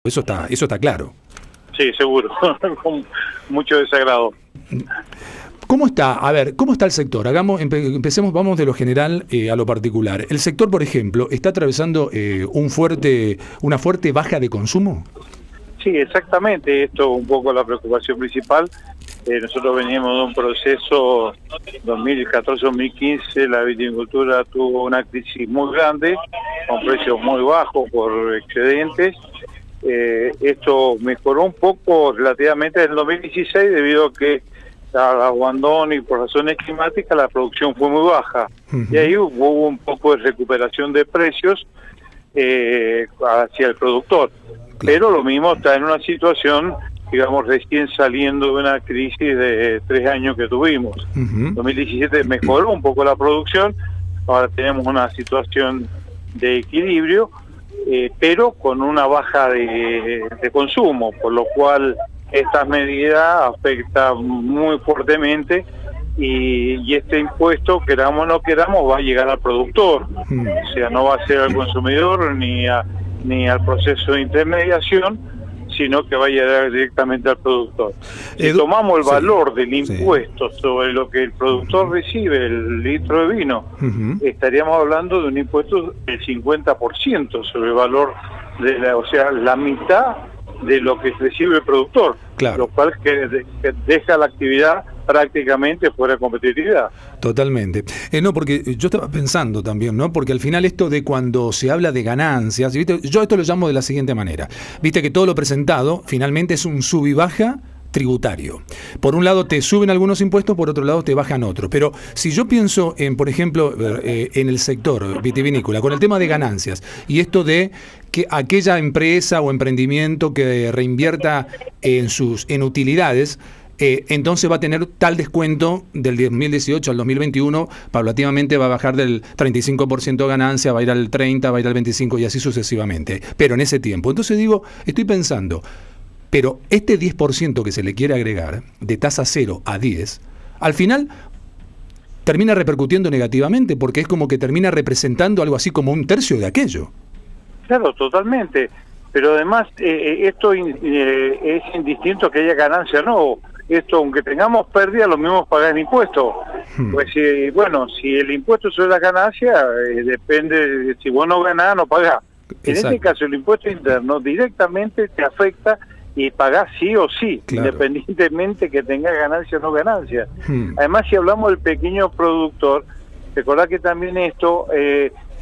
Eso está claro. Sí, seguro, con mucho desagrado. ¿Cómo está? A ver, ¿cómo está el sector? Empecemos, vamos de lo general a lo particular. ¿El sector, por ejemplo, está atravesando una fuerte baja de consumo? Sí, exactamente. Esto es un poco la preocupación principal. Nosotros veníamos de un proceso 2014-2015, la viticultura tuvo una crisis muy grande, con precios muy bajos por excedentes. Esto mejoró un poco relativamente en el 2016 debido a que al abandono y por razones climáticas la producción fue muy baja. Y ahí hubo un poco de recuperación de precios hacia el productor. Pero lo mismo está en una situación, digamos, recién saliendo de una crisis de 3 años que tuvimos. 2017 mejoró un poco la producción, ahora tenemos una situación de equilibrio, pero con una baja de consumo, por lo cual estas medidas afectan muy fuertemente y este impuesto, queramos o no queramos, va a llegar al productor. O sea, no va a ser al consumidor ni al proceso de intermediación, sino que va a llegar directamente al productor. Si tomamos el valor del impuesto sobre lo que el productor recibe, el litro de vino, estaríamos hablando de un impuesto del 50% sobre el valor o sea, la mitad de lo que recibe el productor, lo cual que deja la actividad prácticamente fuera de competitividad. Totalmente. No, porque yo estaba pensando también, ¿no? Porque al final esto de cuando se habla de ganancias, ¿viste? Yo esto lo llamo de la siguiente manera. Viste que todo lo presentado finalmente es un sub y baja tributario. Por un lado te suben algunos impuestos, por otro lado te bajan otros. Pero si yo pienso en, por ejemplo, en el sector vitivinícola, con el tema de ganancias, y esto de que aquella empresa o emprendimiento que reinvierta en utilidades, entonces va a tener tal descuento del 2018 al 2021, paulatinamente va a bajar del 35% de ganancia, va a ir al 30%, va a ir al 25% y así sucesivamente, pero en ese tiempo. Entonces digo, estoy pensando, pero este 10% que se le quiere agregar, de tasa 0 a 10, al final termina repercutiendo negativamente, porque es como que termina representando algo así como un tercio de aquello. Claro, totalmente, pero además esto es indistinto que haya ganancia o no. Esto, aunque tengamos pérdida, lo mismo pagar el impuesto. Pues bueno, si el impuesto sobre la ganancia, depende de si vos no ganás, no pagás. En este caso, el impuesto interno directamente te afecta y pagás sí o sí, independientemente que tengas ganancia o no ganancia. Además, si hablamos del pequeño productor, recordá que también esto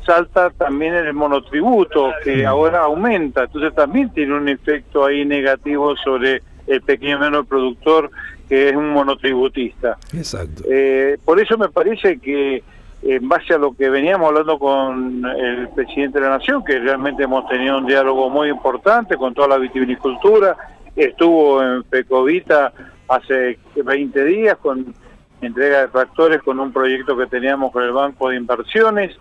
salta también en el monotributo, que ahora aumenta, entonces también tiene un efecto ahí negativo sobre el pequeño menor productor, que es un monotributista. Exacto. Por eso me parece que, en base a lo que veníamos hablando con el presidente de la Nación, que realmente hemos tenido un diálogo muy importante con toda la vitivinicultura, estuvo en Pecovita hace 20 días con entrega de tractores, con un proyecto que teníamos con el Banco de Inversiones.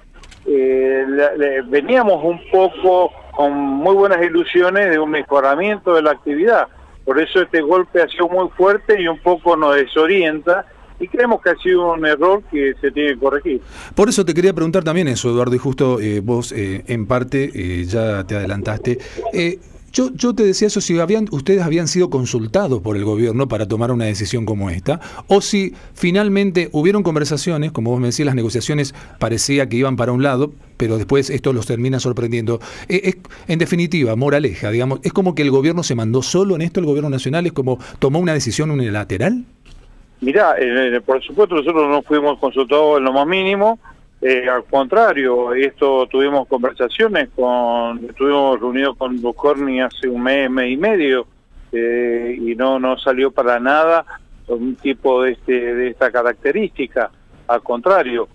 Veníamos un poco con muy buenas ilusiones de un mejoramiento de la actividad. Por eso este golpe ha sido muy fuerte y un poco nos desorienta y creemos que ha sido un error que se tiene que corregir. Por eso te quería preguntar también eso, Eduardo, y justo vos en parte ya te adelantaste. Yo te decía eso, si ustedes habían sido consultados por el gobierno para tomar una decisión como esta, o si finalmente hubieron conversaciones, como vos me decías, las negociaciones parecía que iban para un lado, pero después esto los termina sorprendiendo. En definitiva, moraleja, digamos, ¿es como que el gobierno se mandó solo en esto, el gobierno nacional, es como tomó una decisión unilateral? Mirá, por supuesto nosotros no fuimos consultados en lo más mínimo. Al contrario, tuvimos conversaciones, estuvimos reunidos con Bucorni hace un mes y medio, y no salió para nada un tipo de esta característica. Al contrario,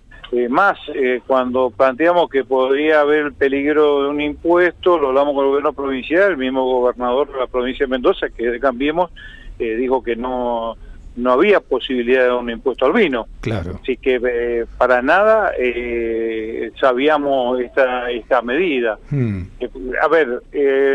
cuando planteamos que podría haber el peligro de un impuesto, lo hablamos con el gobierno provincial, el mismo gobernador de la provincia de Mendoza, que de Cambiemos, dijo que no había posibilidad de un impuesto al vino. Claro. Así que para nada sabíamos esta medida. A ver,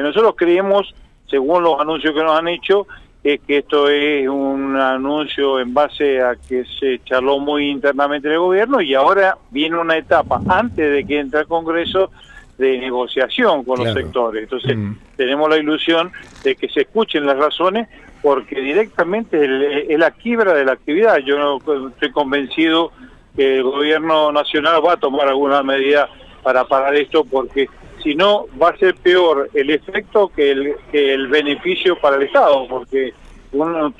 nosotros creemos, según los anuncios que nos han hecho, que esto es un anuncio en base a que se charló muy internamente en el gobierno y ahora viene una etapa antes de que entre al Congreso de negociación con los sectores. Entonces, tenemos la ilusión de que se escuchen las razones, porque directamente es la quiebra de la actividad. Yo no estoy convencido que el gobierno nacional va a tomar alguna medida para parar esto, porque si no va a ser peor el efecto que el beneficio para el Estado, porque uno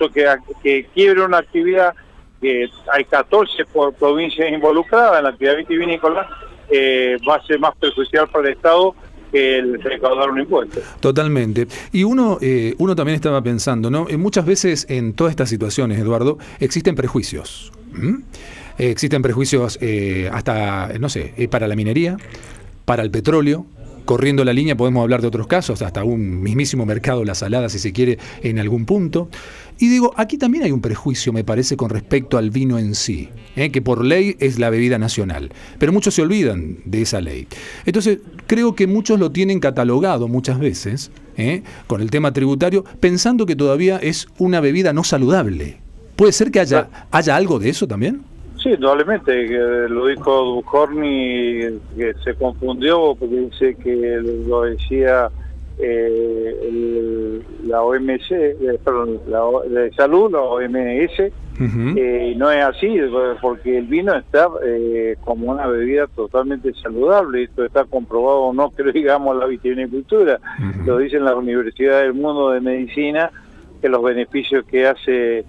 que quiebre una actividad, que hay 14 provincias involucradas en la actividad vitivinícola, va a ser más perjudicial para el Estado que el recaudar un impuesto. Totalmente. Y uno también estaba pensando, ¿no? Muchas veces en todas estas situaciones, Eduardo, existen prejuicios. Existen prejuicios hasta, no sé, para la minería, para el petróleo. Corriendo la línea podemos hablar de otros casos, hasta un mismísimo mercado de la salada, si se quiere, en algún punto. Y digo, aquí también hay un prejuicio, me parece, con respecto al vino en sí, que por ley es la bebida nacional, pero muchos se olvidan de esa ley. Entonces, creo que muchos lo tienen catalogado muchas veces, con el tema tributario, pensando que todavía es una bebida no saludable. ¿Puede ser que haya algo de eso también? Sí, probablemente, lo dijo Duchovny, que se confundió porque dice que lo decía la OMS, perdón, la de salud, la OMS, y no es así, porque el vino está como una bebida totalmente saludable. Esto está comprobado, no que lo digamos la vitivinicultura, lo dicen las universidades del mundo de medicina, que los beneficios que hace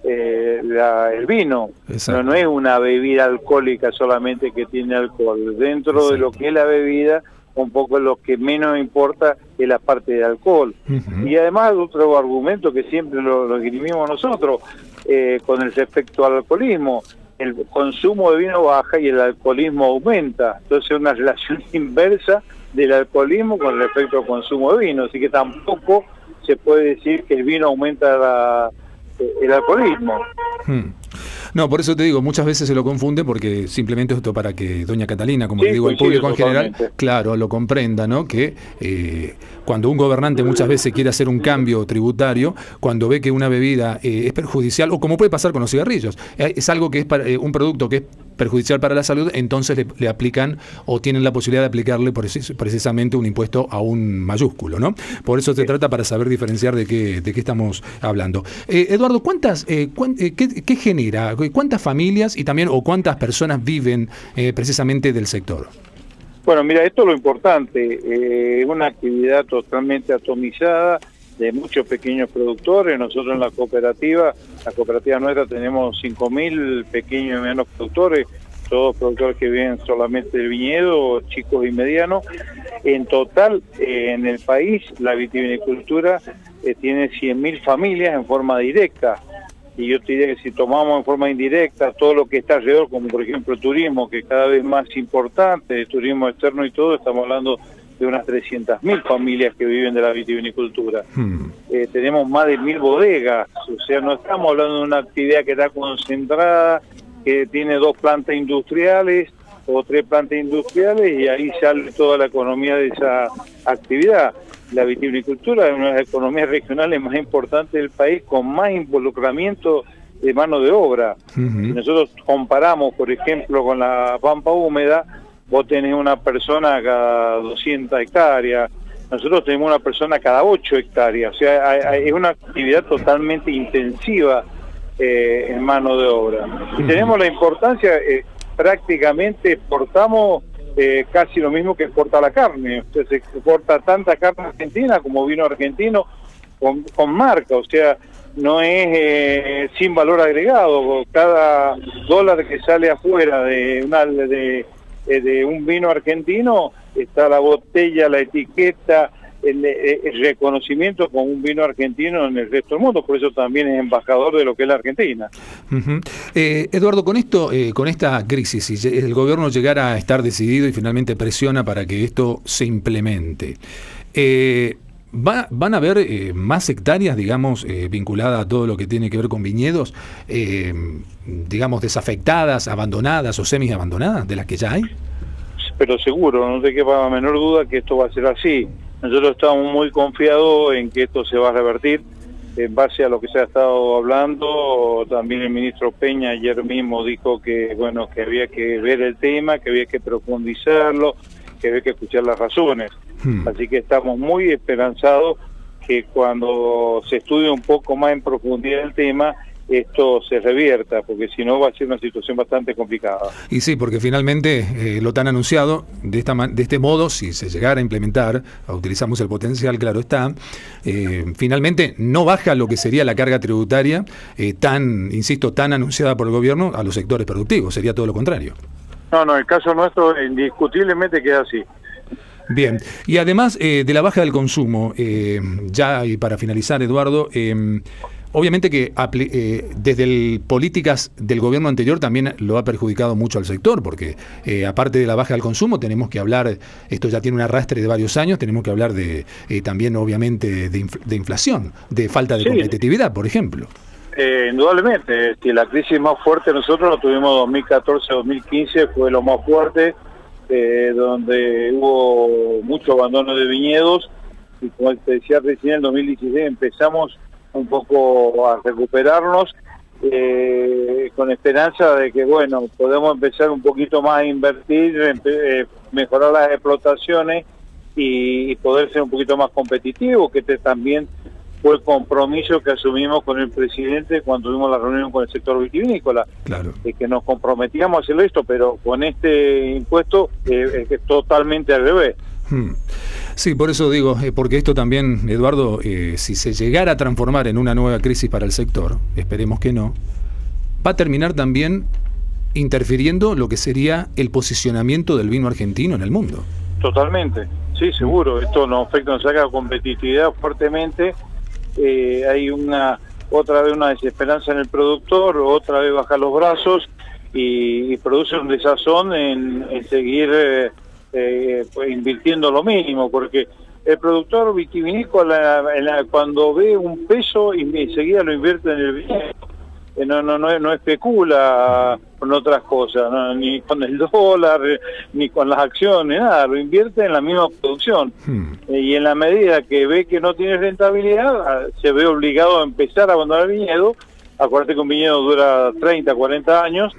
el vino no es una bebida alcohólica solamente que tiene alcohol. Dentro de lo que es la bebida, un poco lo que menos importa es la parte de alcohol. Y además otro argumento que siempre lo esgrimimos nosotros con el respecto al alcoholismo: el consumo de vino baja y el alcoholismo aumenta. Entonces una relación inversa del alcoholismo con respecto al consumo de vino, así que tampoco se puede decir que el vino aumenta el alcoholismo. No, por eso te digo, muchas veces se lo confunde, porque simplemente esto para que doña Catalina, como le digo al público en general, claro, lo comprenda, ¿no? Que cuando un gobernante muchas veces quiere hacer un cambio tributario, cuando ve que una bebida es perjudicial, o como puede pasar con los cigarrillos, es algo que es un producto que es perjudicial para la salud, entonces le aplican o tienen la posibilidad de aplicarle precisamente un impuesto a un mayúsculo, ¿no? Por eso se trata, para saber diferenciar de qué estamos hablando. Eduardo, ¿qué genera? ¿Cuántas familias y también o cuántas personas viven precisamente del sector? Bueno, mira, esto es lo importante, es una actividad totalmente atomizada de muchos pequeños productores. Nosotros en la cooperativa nuestra, tenemos 5.000 pequeños y medianos productores, todos productores que viven solamente del viñedo, chicos y medianos. En total, en el país, la vitivinicultura tiene 100.000 familias en forma directa. Y yo te diría que si tomamos en forma indirecta todo lo que está alrededor, como por ejemplo el turismo, que cada vez más importante, el turismo externo y todo, estamos hablando de unas 300.000 familias que viven de la vitivinicultura. Tenemos más de 1.000 bodegas, o sea, no estamos hablando de una actividad que está concentrada, que tiene 2 plantas industriales o 3 plantas industriales, y ahí sale toda la economía de esa actividad. La vitivinicultura es una de las economías regionales más importantes del país, con más involucramiento de mano de obra. Si nosotros comparamos, por ejemplo, con la pampa húmeda, vos tenés una persona cada 200 hectáreas, nosotros tenemos una persona cada 8 hectáreas, o sea, es una actividad totalmente intensiva en mano de obra. Y tenemos la importancia, prácticamente exportamos casi lo mismo que exporta la carne. O sea, se exporta tanta carne argentina como vino argentino con marca, o sea, no es sin valor agregado. Cada dólar que sale afuera de un vino argentino está la botella, la etiqueta, el reconocimiento como un vino argentino en el resto del mundo. Por eso también es embajador de lo que es la Argentina. Eduardo, con esta crisis, si el gobierno llegara a estar decidido y finalmente presiona para que esto se implemente, ¿van a haber más hectáreas, digamos, vinculadas a todo lo que tiene que ver con viñedos, digamos, desafectadas, abandonadas o semi-abandonadas, de las que ya hay? Pero seguro, no te quepa la menor duda que esto va a ser así. Nosotros estamos muy confiados en que esto se va a revertir en base a lo que se ha estado hablando. También el ministro Peña ayer mismo dijo que, bueno, que había que ver el tema, que había que profundizarlo, que hay que escuchar las razones. Así que estamos muy esperanzados que cuando se estudie un poco más en profundidad el tema, esto se revierta, porque si no va a ser una situación bastante complicada. Y sí, porque finalmente lo tan anunciado, de este modo, si se llegara a implementar, utilizamos el potencial, claro está, finalmente no baja lo que sería la carga tributaria insisto, tan anunciada por el gobierno a los sectores productivos, sería todo lo contrario. No, el caso nuestro indiscutiblemente queda así. Bien, y además de la baja del consumo, ya y para finalizar, Eduardo, obviamente que desde políticas del gobierno anterior también lo ha perjudicado mucho al sector, porque aparte de la baja del consumo tenemos que hablar, esto ya tiene un arrastre de varios años, tenemos que hablar de también obviamente de inflación, de falta de competitividad, por ejemplo. Indudablemente, la crisis más fuerte nosotros lo tuvimos 2014-2015, fue lo más fuerte, donde hubo mucho abandono de viñedos, y como te decía recién, en 2016 empezamos un poco a recuperarnos, con esperanza de que, bueno, podemos empezar un poquito más a invertir, mejorar las explotaciones y poder ser un poquito más competitivos, que también fue el compromiso que asumimos con el presidente cuando tuvimos la reunión con el sector vitivinícola, claro, que nos comprometíamos a hacer esto, pero con este impuesto es totalmente al revés. Sí, por eso digo, porque esto también, Eduardo, si se llegara a transformar en una nueva crisis para el sector, esperemos que no, va a terminar también interfiriendo lo que sería el posicionamiento del vino argentino en el mundo. Totalmente, sí, seguro. Esto nos afecta, nos saca competitividad fuertemente. Hay otra vez una desesperanza en el productor, otra vez baja los brazos y produce un desazón en seguir pues, invirtiendo lo mínimo, porque el productor vitivinícola cuando ve un peso enseguida lo invierte en el viñedo, no especula con otras cosas, ni con el dólar, ni con las acciones, nada, lo invierte en la misma producción. Y en la medida que ve que no tiene rentabilidad, se ve obligado a empezar a abandonar el viñedo. Acuérdate que un viñedo dura 30, 40 años,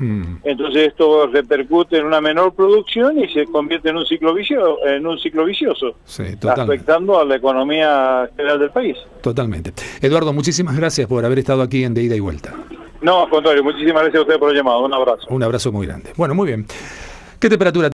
entonces esto repercute en una menor producción y se convierte en un ciclo vicioso, sí, afectando a la economía general del país. Totalmente. Eduardo, muchísimas gracias por haber estado aquí en De Ida y Vuelta. No, al contrario, muchísimas gracias a ustedes por el llamado. Un abrazo. Un abrazo muy grande. Bueno, muy bien. ¿Qué temperatura